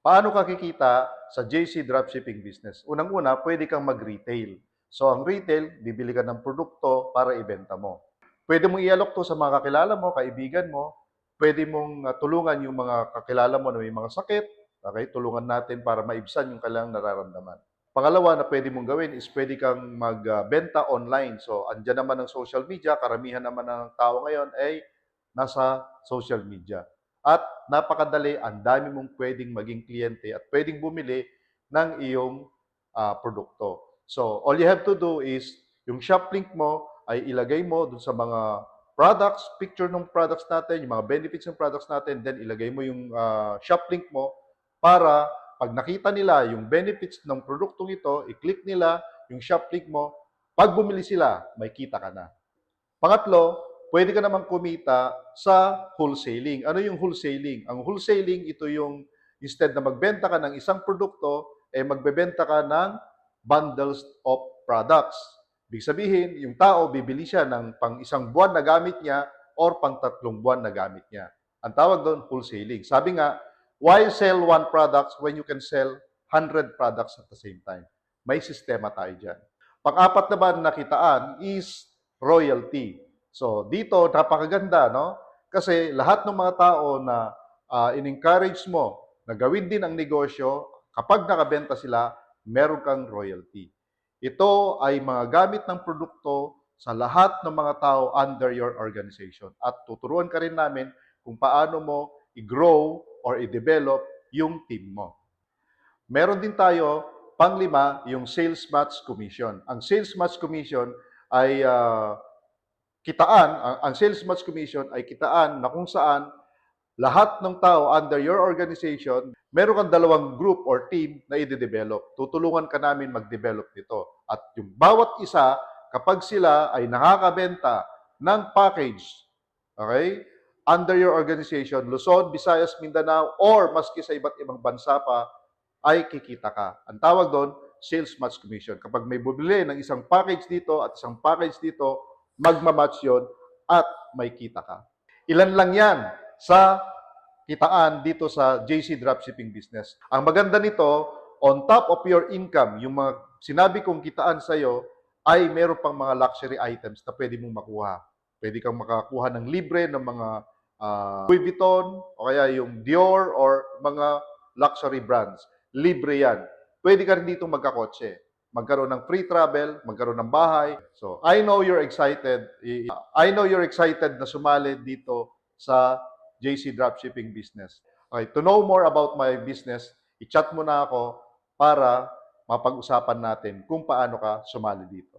Paano ka kikita sa JC Dropshipping business? Unang-una, pwede kang mag-retail. So, ang retail, bibili ka ng produkto para ibenta mo. Pwede mong i-alok to sa mga kakilala mo, kaibigan mo. Pwede mong tulungan yung mga kakilala mo na may mga sakit. Okay? Tulungan natin para maibsan yung kailangang nararamdaman. Pangalawa na pwede mong gawin is pwede kang magbenta online. So, andyan naman ang social media. Karamihan naman ng tao ngayon ay nasa social media. At napakadali, ang dami mong pwedeng maging kliyente at pwedeng bumili ng iyong produkto. So, all you have to do is, yung shop link mo ay ilagay mo dun sa mga products, picture ng products natin, yung mga benefits ng products natin, then ilagay mo yung shop link mo para pag nakita nila yung benefits ng produktong ito, i-click nila yung shop link mo, pag bumili sila, may kita ka na. Pangatlo, pwede ka naman kumita sa wholesaling. Ano yung wholesaling? Ang wholesaling, ito yung instead na magbenta ka ng isang produkto, magbebenta ka ng bundles of products. Ibig sabihin, yung tao, bibili siya ng pang isang buwan na gamit niya or pang 3 buwan na gamit niya. Ang tawag doon, wholesaling. Sabi nga, why sell one product when you can sell 100 products at the same time? May sistema tayo dyan. Pang-apat naman na kitaan is royalty. So, dito, napakaganda, no? Kasi lahat ng mga tao na in-encourage mo na gawin din ang negosyo, kapag nakabenta sila, meron kang royalty. Ito ay mga gamit ng produkto sa lahat ng mga tao under your organization. At tuturuan ka rin namin kung paano mo i-grow or i-develop yung team mo. Meron din tayo, panglima, yung sales match commission. Ang sales match commission ay ang sales match commission ay kitaan na kung saan lahat ng tao under your organization, meron kang dalawang group or team na i-develop. Tutulungan ka namin mag-develop nito. At yung bawat isa, kapag sila ay nakakabenta ng package, okay, under your organization, Luzon, Visayas, Mindanao, or maski sa iba't ibang bansa pa, ay kikita ka. Ang tawag doon, sales match commission. Kapag may bumili ng isang package dito at isang package dito, magmamatch yon at may kita ka. Ilan lang yan sa kitaan dito sa JC Dropshipping Business. Ang maganda nito, on top of your income, yung mga sinabi kong kitaan sa'yo, ay meron pang mga luxury items na pwede mong makuha. Pwede kang makakuha ng libre ng mga Louis Vuitton, o kaya yung Dior, or mga luxury brands. Libre yan. Pwede ka rin dito magkakotse. Magkaroon ng free travel, magkaroon ng bahay. So, I know you're excited. I know you're excited na sumali dito sa JC Dropshipping Business. Okay, to know more about my business, i-chat mo na ako para mapag-usapan natin kung paano ka sumali dito.